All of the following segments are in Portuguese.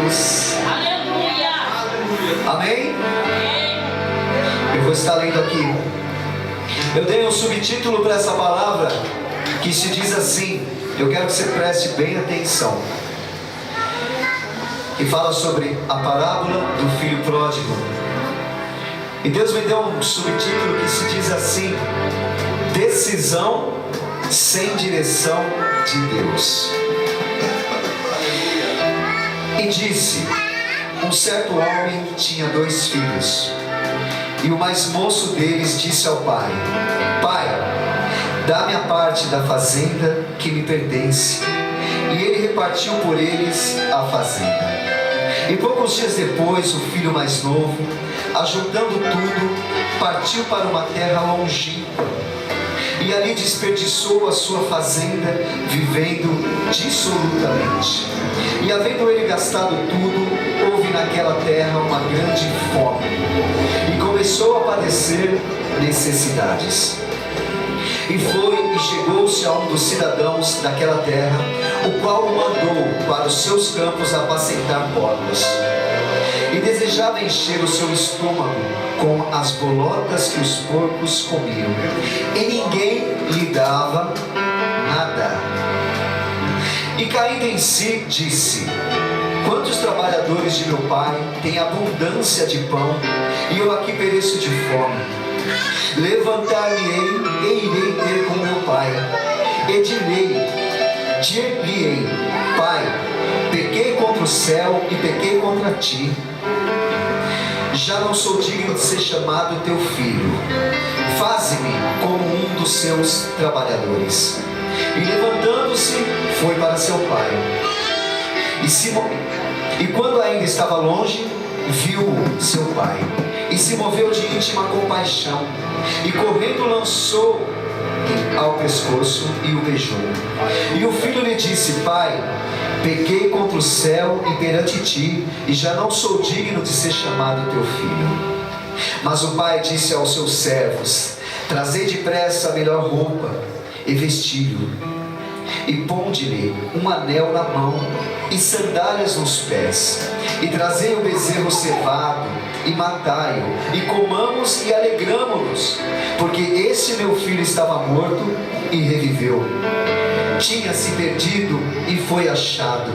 Deus. Aleluia. Amém? Eu vou estar lendo aqui. Eu dei um subtítulo para essa palavra que se diz assim. Eu quero que você preste bem atenção. Que fala sobre a parábola do filho pródigo. E Deus me deu um subtítulo que se diz assim: decisão sem direção de Deus. E disse: um certo homem tinha 2 filhos. E o mais moço deles disse ao pai: Pai, dá-me a parte da fazenda que me pertence. E ele repartiu por eles a fazenda. E poucos dias depois, o filho mais novo, ajuntando tudo, partiu para uma terra longínqua. E ali desperdiçou a sua fazenda, vivendo dissolutamente. E havendo ele gastado tudo, houve naquela terra uma grande fome. E começou a padecer necessidades. E foi e chegou-se a um dos cidadãos daquela terra, o qual o mandou para os seus campos apacentar porcos. E desejava encher o seu estômago com as bolotas que os porcos comiam. E ninguém lhe dava nada. E caindo em si, disse: quantos trabalhadores de meu pai têm abundância de pão, e eu aqui pereço de fome. Levantar-me-ei e irei ter com meu pai. E dir-lhe-ei: Pai, pequei contra o céu e pequei contra ti. Já não sou digno de ser chamado teu filho. Faze-me como um dos seus trabalhadores. E levantando-se, foi para seu pai. E quando ainda estava longe, viu seu pai. E se moveu de íntima compaixão. E correndo lançou ao pescoço e o beijou. E o filho lhe disse: Pai, pequei contra o céu e perante ti, e já não sou digno de ser chamado teu filho. Mas o pai disse aos seus servos: trazei depressa a melhor roupa e vestiu-o, e ponde-lhe um anel na mão e sandálias nos pés, e trazei o bezerro cevado e matai-o, e comamos e alegramo-nos, porque este meu filho estava morto e reviveu, tinha se perdido e foi achado.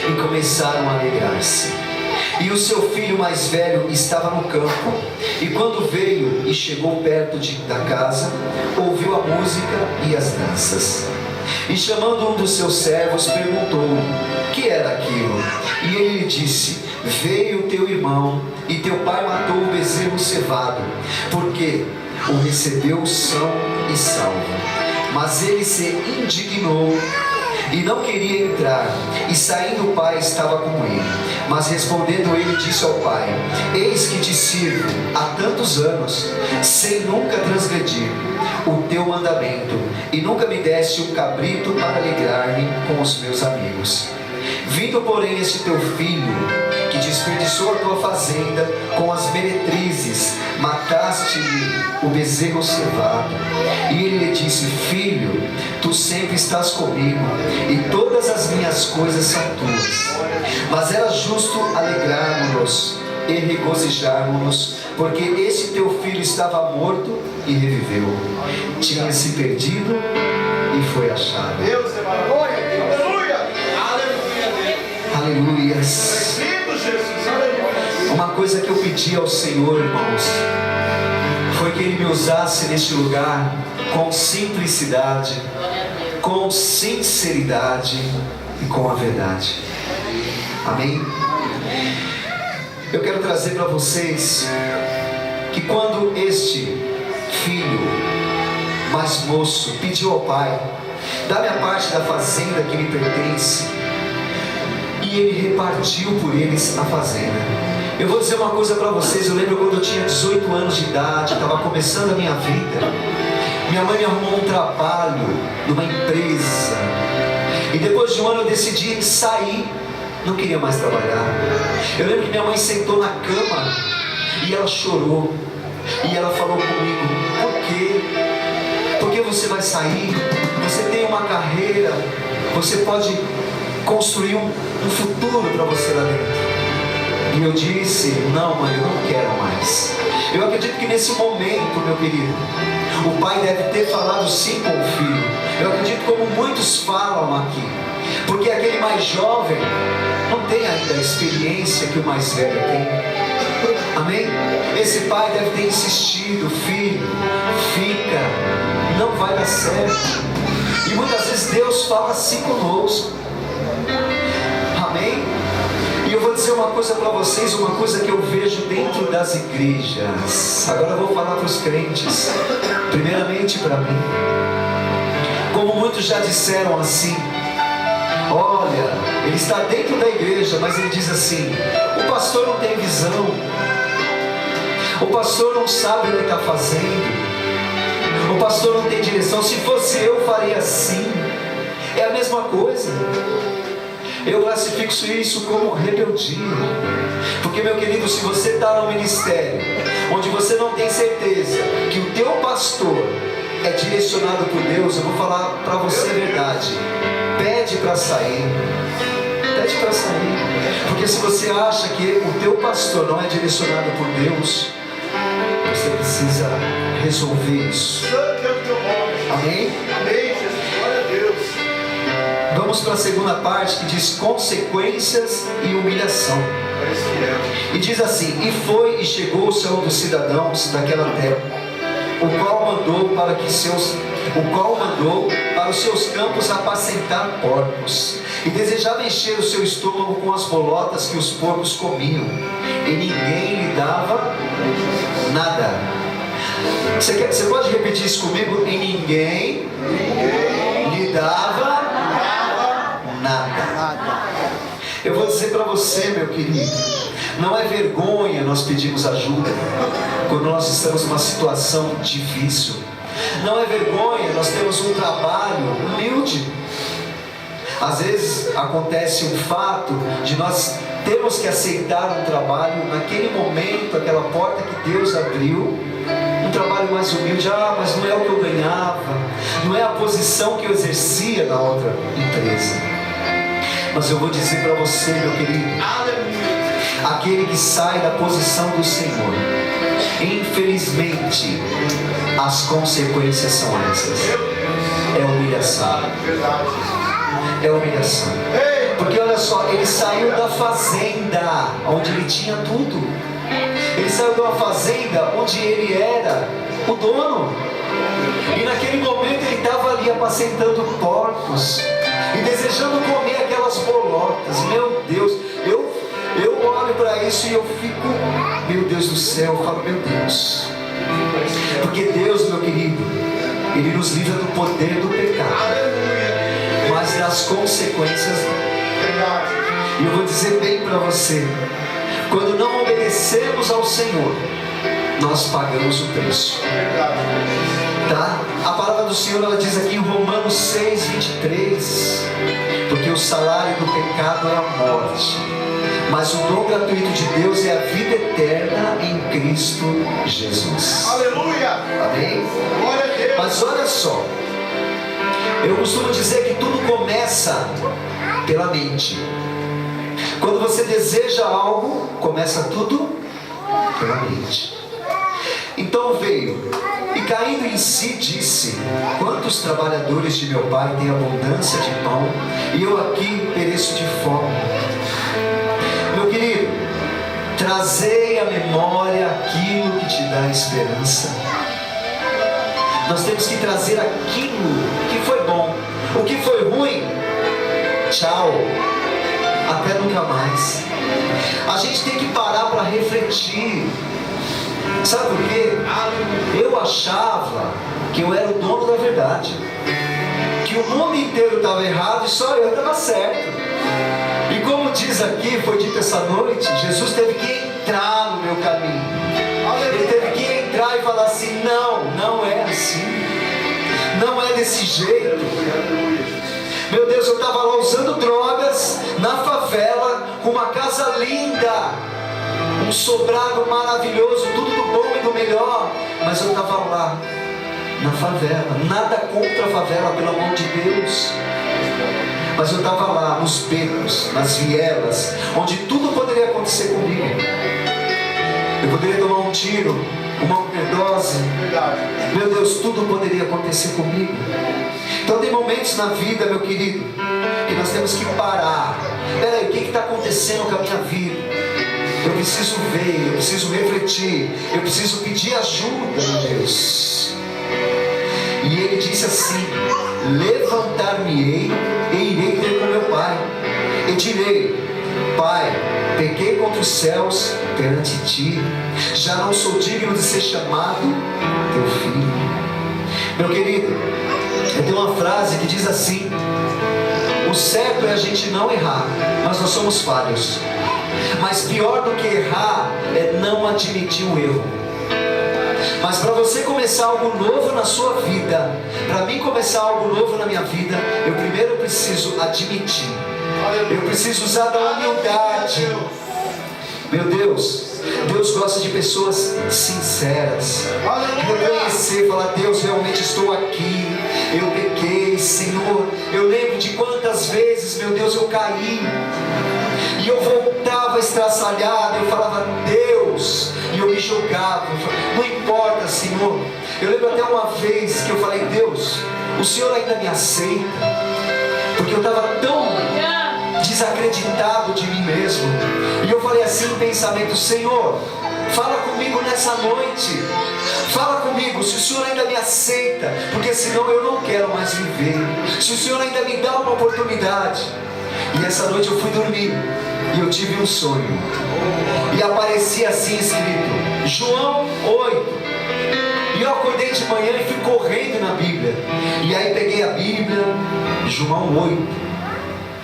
E começaram a alegrar-se. E o seu filho mais velho estava no campo, e quando veio e chegou perto da casa, ouviu a música e as danças. E chamando um dos seus servos, perguntou-lhe: que era aquilo? E ele lhe disse: veio teu irmão, e teu pai matou o bezerro cevado, porque o recebeu são e salvo. Mas ele se indignou e não queria entrar, e saindo o pai estava com ele. Mas respondendo ele, disse ao pai: eis que te sirvo há tantos anos, sem nunca transgredir o teu mandamento, e nunca me deste um cabrito para alegrar-me com os meus amigos. Vindo porém este teu filho, que desperdiçou a tua fazenda com as meretrizes, mataste-lhe o bezerro cevado. E ele lhe disse: filho, tu sempre estás comigo, e todas as minhas coisas são tuas. Mas era justo alegrarmos-nos e regozijarmos-nos, porque esse teu filho estava morto e reviveu, tinha se perdido e foi achado. Deus é maravilhoso. Aleluias. Uma coisa que eu pedi ao Senhor, irmãos, foi que Ele me usasse neste lugar com simplicidade, com sinceridade e com a verdade. Amém? Eu quero trazer para vocês que quando este filho mais moço pediu ao pai: dá-me a parte da fazenda que me pertence, e ele repartiu por eles a fazenda. Eu vou dizer uma coisa para vocês. Eu lembro quando eu tinha 18 anos de idade, estava começando a minha vida. Minha mãe me arrumou um trabalho numa empresa, e depois de um ano eu decidi sair. Não queria mais trabalhar. Eu lembro que minha mãe sentou na cama e ela chorou, e ela falou comigo: por quê? Por que você vai sair? Você tem uma carreira, você pode construir um futuro para você lá dentro. E eu disse: não, mãe, eu não quero mais. Eu acredito que nesse momento, meu querido, o pai deve ter falado sim com o filho. Eu acredito como muitos falam aqui, porque aquele mais jovem não tem ainda a experiência que o mais velho tem. Amém? Esse pai deve ter insistido: filho, fica, não vai dar certo. E muitas vezes Deus fala assim conosco. Amém? E eu vou dizer uma coisa para vocês, uma coisa que eu vejo dentro das igrejas. Agora eu vou falar para os crentes, primeiramente para mim. Como muitos já disseram assim: olha, ele está dentro da igreja, mas ele diz assim: o pastor não tem visão, o pastor não sabe o que está fazendo, o pastor não tem direção. Se fosse eu, faria assim. É a mesma coisa. Eu classifico isso como rebeldia. Porque, meu querido, se você está no ministério onde você não tem certeza que o teu pastor é direcionado por Deus, eu vou falar para você a verdade: pede para sair. Pede para sair. Porque se você acha que o teu pastor não é direcionado por Deus, você precisa resolver isso. Amém? Amém, Jesus. Glória a Deus. Vamos para a segunda parte, que diz consequências e humilhação. E diz assim: e foi e chegou-se a um dos cidadãos daquela terra, o qual mandou para os seus campos apacentar porcos, e desejava encher o seu estômago com as bolotas que os porcos comiam, e ninguém lhe dava nada. Você pode repetir isso comigo? E ninguém lhe dava nada. Eu vou dizer para você, meu querido, não é vergonha nós pedirmos ajuda quando nós estamos numa situação difícil. Não é vergonha nós temos um trabalho humilde. Às vezes acontece um fato de nós termos que aceitar um trabalho naquele momento, aquela porta que Deus abriu, um trabalho mais humilde. Mas não é o que eu ganhava, não é a posição que eu exercia na outra empresa. Mas eu vou dizer para você, meu querido, aquele que sai da posição do Senhor, infelizmente, as consequências são essas. É humilhação. É humilhação. Porque olha só, ele saiu da fazenda onde ele tinha tudo. Ele saiu de uma fazenda onde ele era o dono. E naquele momento ele estava ali apacentando porcos e desejando comer aquelas bolotas. Meu Deus, eu olho para isso e eu fico, meu Deus do céu, eu falo: meu Deus. Porque Deus, meu querido, Ele nos livra do poder do pecado, mas das consequências. E eu vou dizer bem para você: quando não obedecemos ao Senhor, nós pagamos o preço. Tá? A palavra do Senhor, ela diz aqui em Romanos 6:23, porque o salário do pecado é a morte, mas o dom gratuito de Deus é a vida eterna em Cristo Jesus. Aleluia! Amém? Glória a Deus! Mas olha só, eu costumo dizer que tudo começa pela mente. Quando você deseja algo, começa tudo pela mente. Então veio, e caindo em si disse: quantos trabalhadores de meu pai têm abundância de pão, e eu aqui pereço de fome. Meu querido, trazei à memória aquilo que te dá esperança. Nós temos que trazer aquilo que foi bom. O que foi ruim, tchau, até nunca mais. A gente tem que parar para refletir. Sabe por quê? Eu achava que eu era o dono da verdade, que o mundo inteiro estava errado e só eu estava certo. E como diz aqui, foi dito essa noite, Jesus teve que entrar no meu caminho. Ele teve que entrar e falar assim: não é assim, não é desse jeito. Meu Deus, eu estava lá usando drogas na favela, com uma casa linda, um sobrado maravilhoso, tudo do bom e do melhor, mas eu estava lá na favela. Nada contra a favela, pelo amor de Deus, Mas eu estava lá nos becos, nas vielas, onde tudo poderia acontecer comigo. Eu poderia tomar um tiro, uma overdose. Meu Deus, tudo poderia acontecer comigo. Então tem momentos na vida, meu querido, que nós temos que parar. Peraí, o que está acontecendo com a minha vida? Eu preciso ver, eu preciso refletir, eu preciso pedir ajuda, meu Deus. E ele disse assim: levantar-me-ei e irei ter com meu pai. E direi: Pai, pequei contra os céus perante ti, já não sou digno de ser chamado teu filho. Meu querido, eu tenho uma frase que diz assim: o certo é a gente não errar, mas nós somos falhos. Mas pior do que errar é não admitir o erro. Mas para você começar algo novo na sua vida, para mim começar algo novo na minha vida, eu primeiro preciso admitir. Eu preciso usar da humildade. Meu Deus, Deus gosta de pessoas sinceras. Reconhecer, falar: Deus, realmente estou aqui, eu pequei, Senhor. Eu lembro de quantas vezes, meu Deus, eu caí e eu voltava estraçalhado. Eu falava: Deus, e eu me jogava. Não importa, Senhor. Eu lembro até uma vez que eu falei: Deus, o Senhor ainda me aceita? Porque eu estava tão desacreditado de mim mesmo. E eu falei assim em pensamento: Senhor, fala comigo nessa noite. Fala comigo se o Senhor ainda me aceita, porque senão eu não quero mais viver. Se o Senhor ainda me dá uma oportunidade. E essa noite eu fui dormir e eu tive um sonho, e aparecia assim escrito João 8. E eu acordei de manhã e fui correndo na Bíblia. E aí peguei a Bíblia, João 8.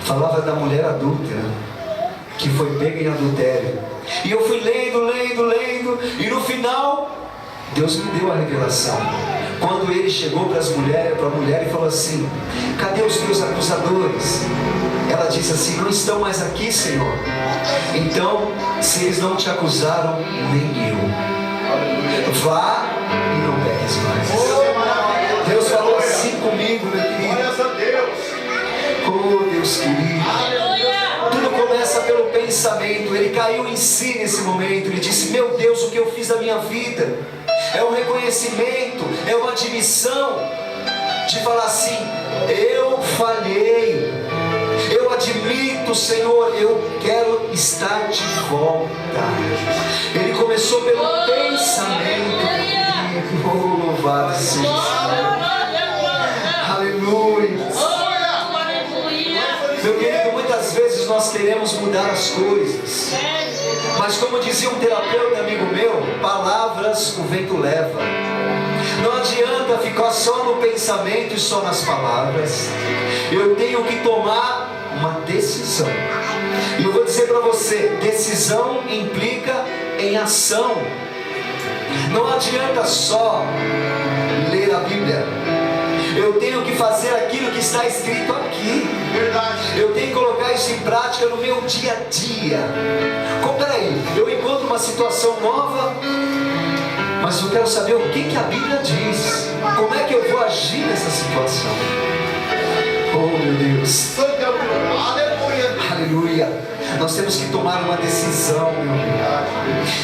Falava da mulher adúltera que foi pega em adultério. E eu fui lendo, e no final Deus me deu a revelação. Quando ele chegou para a mulher e falou assim: cadê os teus acusadores? Ela disse assim: não estão mais aqui, Senhor. Então, se eles não te acusaram, nem eu. Vá e não peques mais. Deus falou assim comigo, meu querido. Oh, Deus querido. Tudo começa pelo pensamento. Ele caiu em si nesse momento. Ele disse: meu Deus, o que eu fiz da minha vida? É um reconhecimento, é uma admissão de falar assim: eu falhei, eu admito, Senhor, eu quero estar de volta. Ele começou pelo pensamento. Oh, louvado seja o Senhor. Aleluia. Meu querido, muitas vezes nós queremos mudar as coisas, mas como dizia um terapeuta amigo meu, palavras o vento leva. Não adianta ficar só no pensamento e só nas palavras. Eu tenho que tomar uma decisão. E eu vou dizer para você: decisão implica em ação. Não adianta só ler a Bíblia. Eu tenho que fazer aquilo que está escrito aqui. Verdade. Eu tenho que colocar isso em prática no meu dia a dia. Peraí, eu encontro uma situação nova, mas eu quero saber o que a Bíblia diz. Como é que eu vou agir nessa situação? Oh, meu Deus. Aleluia. Aleluia. Nós temos que tomar uma decisão, meu amigo.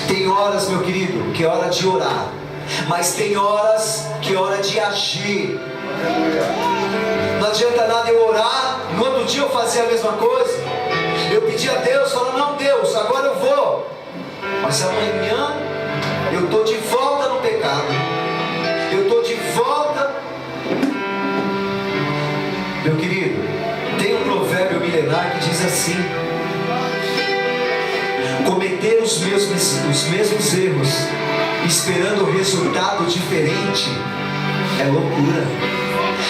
Tem horas, meu querido, que é hora de orar, mas tem horas que é hora de agir. Não adianta nada eu orar, no outro dia eu fazer a mesma coisa. Eu pedi a Deus, falando: não, Deus, agora eu vou. Mas amanhã eu estou de volta no pecado. Eu estou de volta. Meu querido, tem um provérbio milenar que diz assim: cometer os mesmos erros esperando resultado diferente é loucura.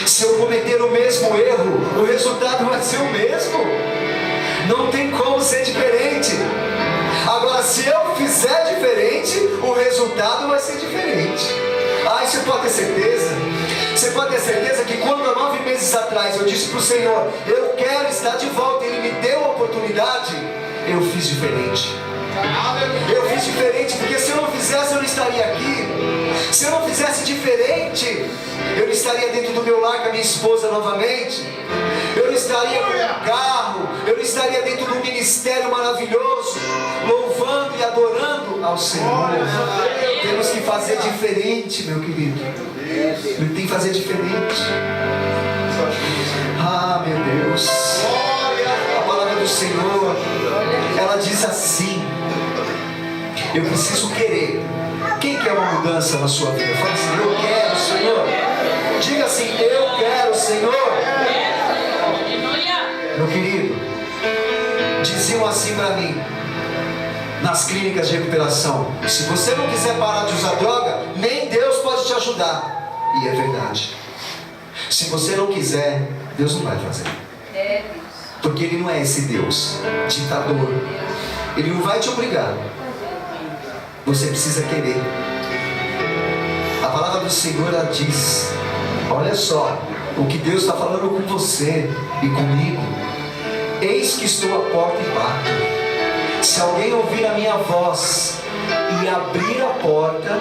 Se eu cometer o mesmo erro, o resultado vai ser o mesmo. Não tem como ser diferente. Agora, se eu fizer diferente, o resultado vai ser diferente. Você pode ter certeza. Você pode ter certeza que quando há 9 meses atrás eu disse para o Senhor: eu quero estar de volta, Ele me deu a oportunidade, eu fiz diferente. Eu fiz diferente, porque se eu não fizesse, eu não estaria aqui. Se eu não fizesse diferente, eu não estaria dentro do meu lar com a minha esposa novamente. eu não estaria com um carro, eu não estaria dentro de um ministério maravilhoso, louvando e adorando ao Senhor. Temos que fazer diferente, meu querido. Tem que fazer diferente. Ah, meu Deus. A palavra do Senhor, ela diz assim: eu preciso querer. Quem quer uma mudança na sua vida? Fala assim: eu quero, Senhor. Diga assim: eu quero, Senhor. Meu querido, diziam assim para mim nas clínicas de recuperação: se você não quiser parar de usar droga, nem Deus pode te ajudar. E é verdade. Se você não quiser, Deus não vai fazer. Porque Ele não é esse Deus ditador. Ele não vai te obrigar. Você precisa querer. A palavra do Senhor, ela diz: olha só o que Deus está falando com você e comigo. Eis que estou à porta e bato. Se alguém ouvir a minha voz e abrir a porta,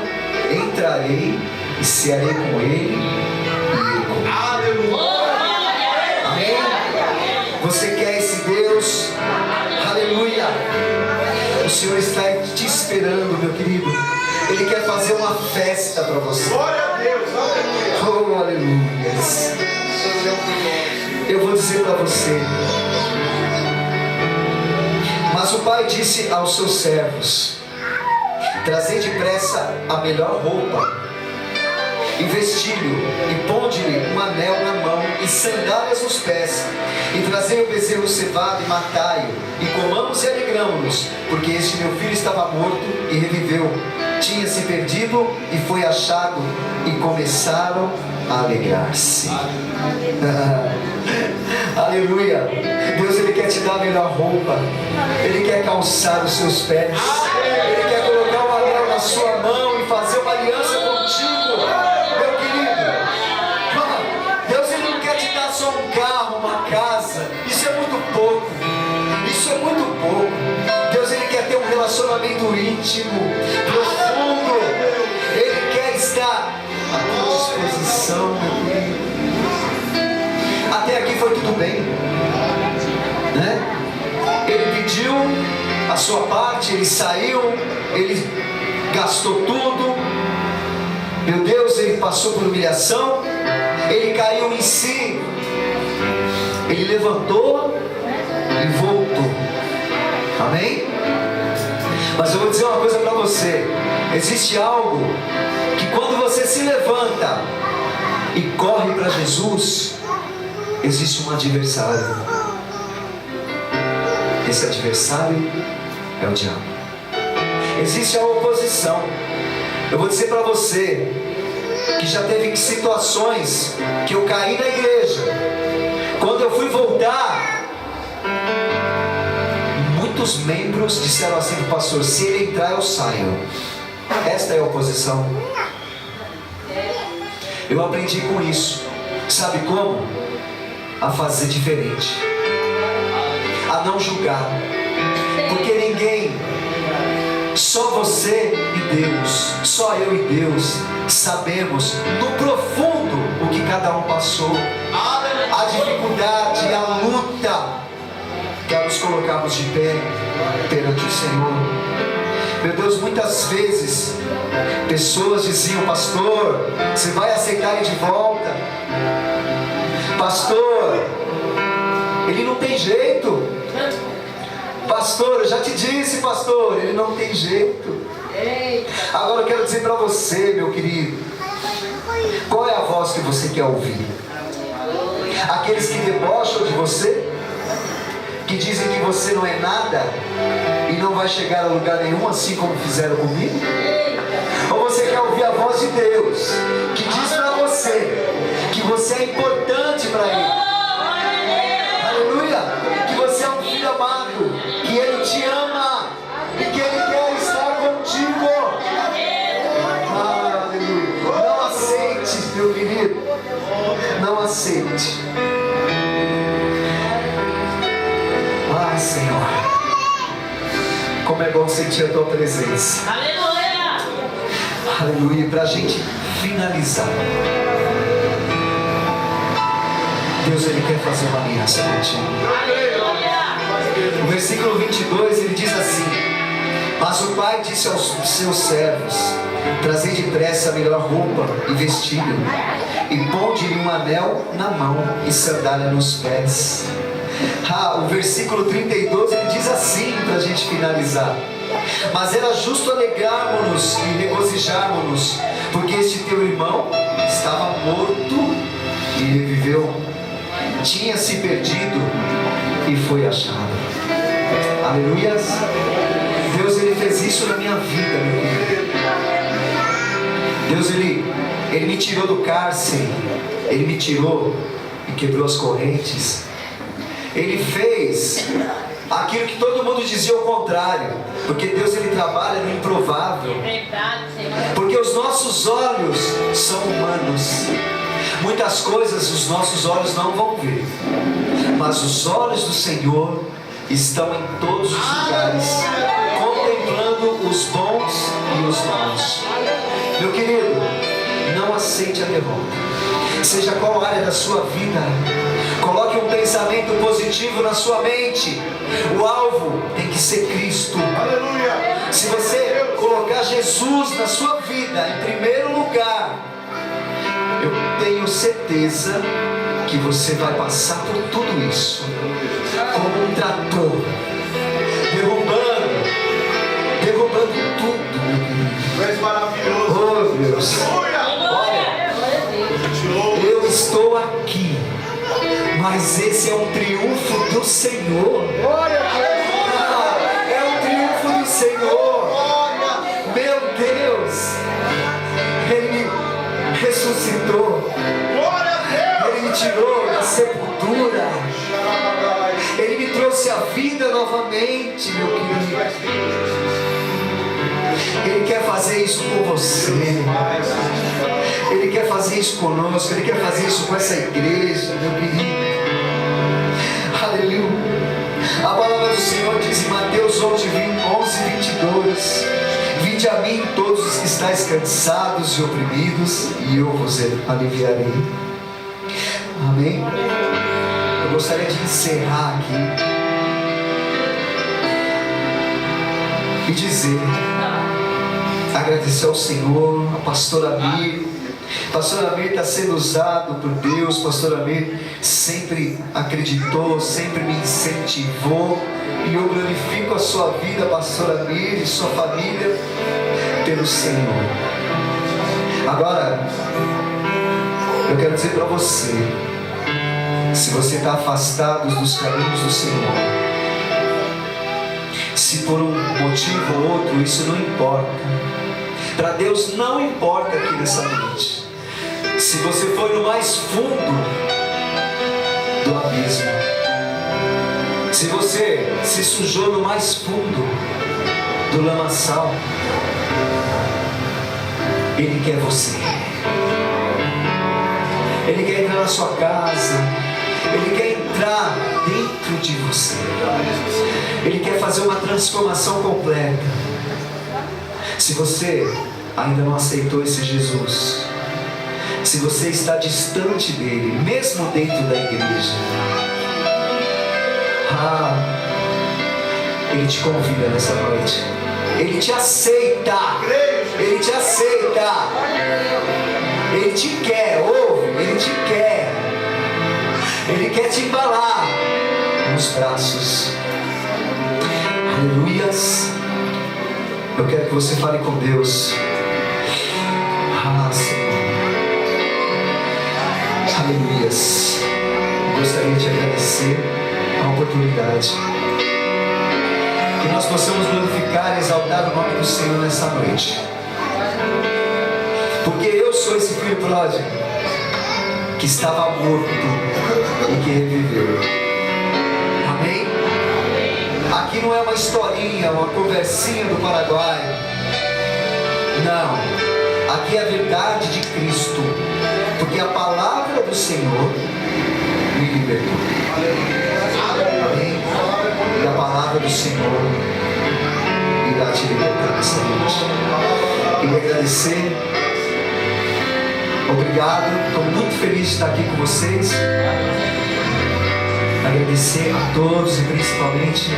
entrarei e cearei com ele e ele comigo. Amém? Você quer esse Deus? Aleluia! O Senhor está te esperando, meu querido. Ele quer fazer uma festa para você. Glória a Deus, aleluia. Oh, aleluia. Eu vou dizer para você: mas o Pai disse aos seus servos: trazei depressa a melhor roupa, e vestilho, e ponde-lhe um anel na mão, e sandálias nos pés, e trazei o bezerro cevado, e matai-o, e comamos e alegramo-nos, porque este meu filho estava morto e reviveu, tinha se perdido e foi achado, e começaram a alegrar-se. Aleluia. Deus, Ele quer te dar a melhor roupa, Ele quer calçar os seus pés, Ele quer colocar um anel na sua mão e fazer uma aliança contigo, meu querido. Deus, Ele não quer te dar só um carro, uma casa. Isso é muito pouco. Isso é muito pouco. Deus, Ele quer ter um relacionamento íntimo, profundo. Ele quer estar à tua disposição, meu querido. Até aqui foi tudo bem, né? Ele pediu a sua parte, ele saiu, ele gastou tudo. Meu Deus, ele passou por humilhação, ele caiu em si, ele levantou e voltou. Amém? Mas eu vou dizer uma coisa para você: existe algo que quando você se levanta e corre para Jesus, existe um adversário. Esse adversário é o diabo. Existe a oposição. Eu vou dizer para você que já teve situações que eu caí na igreja. Quando eu fui voltar, muitos membros disseram assim para o pastor: se ele entrar, eu saio. Esta é a oposição. Eu aprendi com isso. Sabe como? A fazer diferente, a não julgar, porque ninguém, só você e Deus, só eu e Deus sabemos no profundo o que cada um passou, a dificuldade, a luta para nos colocarmos de pé perante o Senhor. Meu Deus, muitas vezes pessoas diziam: pastor, você vai aceitar ele de volta? Pastor, ele não tem jeito. Pastor, eu já te disse, pastor, ele não tem jeito. Agora eu quero dizer para você, meu querido, qual é a voz que você quer ouvir? Aqueles que debocham de você, que dizem que você não é nada e não vai chegar a lugar nenhum, assim como fizeram comigo? Ou você quer ouvir a voz de Deus, que diz para você que você é importante para Ele? Aleluia! Que você é um filho amado, que Ele te ama e que Ele quer estar contigo. Aleluia! Não aceite, meu querido, não aceite. Ai, Senhor, como é bom sentir a Tua presença. Aleluia! Aleluia! Para a gente finalizar, Deus ele quer fazer uma aliança contigo. O versículo 22 ele diz assim: mas o pai disse aos seus servos: trazei depressa a melhor roupa e vestido, e ponde-lhe um anel na mão e sandália nos pés. O versículo 32 ele diz assim, para a gente finalizar: mas era justo alegrarmos-nos e regozijarmos-nos, porque este teu irmão estava morto e reviveu, tinha se perdido e foi achado. Aleluias. Deus ele fez isso na minha vida, meu querido. Deus ele me tirou do cárcere, ele me tirou e quebrou as correntes. Ele fez aquilo que todo mundo dizia ao contrário, porque Deus ele trabalha no improvável. Porque os nossos olhos são humanos. Muitas coisas os nossos olhos não vão ver, mas os olhos do Senhor estão em todos os lugares, contemplando os bons e os maus. Meu querido, não aceite a derrota. Seja qual área da sua vida, coloque um pensamento positivo na sua mente. O alvo tem que ser Cristo. Aleluia. Se você colocar Jesus na sua vida em primeiro lugar, eu tenho certeza que você vai passar por tudo isso como um trator, derrubando tudo, meu querido. Tu és maravilhoso. Oh Deus, olha, eu estou aqui, mas esse é um triunfo do Senhor. É um triunfo do Senhor. Meu Deus, Ele ressuscitou, Ele me tirou da sepultura, Ele me trouxe a vida novamente, meu querido. Ele quer fazer isso com você, Ele quer fazer isso conosco, Ele quer fazer isso com essa igreja, meu querido. Aleluia. A palavra do Senhor diz em Mateus 11:22: vinde a mim todos os que estáis cansados e oprimidos, e eu vos aliviarei. Amém? Eu gostaria de encerrar aqui e dizer, agradecer ao Senhor, a pastora Mir. Pastor Amir está sendo usado por Deus. Pastor Amir sempre acreditou, sempre me incentivou, e eu glorifico a sua vida, Pastor Amir, e sua família, pelo Senhor. Agora, eu quero dizer para você, se você está afastado dos caminhos do Senhor, se por um motivo ou outro, isso não importa. Para Deus não importa aqui nessa noite. Se você foi no mais fundo do abismo, se você se sujou no mais fundo do lamaçal, Ele quer você. Ele quer entrar na sua casa, Ele quer entrar dentro de você, Ele quer fazer uma transformação completa. Se você ainda não aceitou esse Jesus, se você está distante dele, mesmo dentro da igreja, Ele te convida nessa noite. Ele te aceita. Ele te aceita. Ele te quer, ouve, Ele te quer. Ele quer te embalar nos braços. Aleluias. Eu quero que você fale com Deus. Senhor. Aleluias. Gostaria de agradecer a oportunidade. Que nós possamos glorificar e exaltar o nome do Senhor nessa noite. Porque eu sou esse filho pródigo que estava morto e que reviveu. Amém? Aqui não é uma historinha, uma conversinha do Paraguai. Não. Aqui é a verdade de Cristo. Porque a palavra do Senhor me libertou. Amém? E a palavra do Senhor irá te libertar nessa noite. E agradecer. Obrigado. Estou muito feliz de estar aqui com vocês. agradecer a todos e principalmente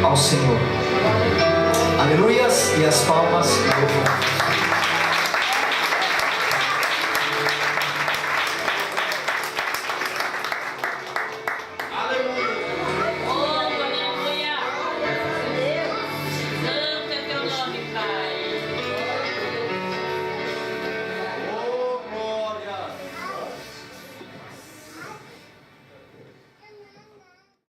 ao Senhor. Aleluias, e as palmas.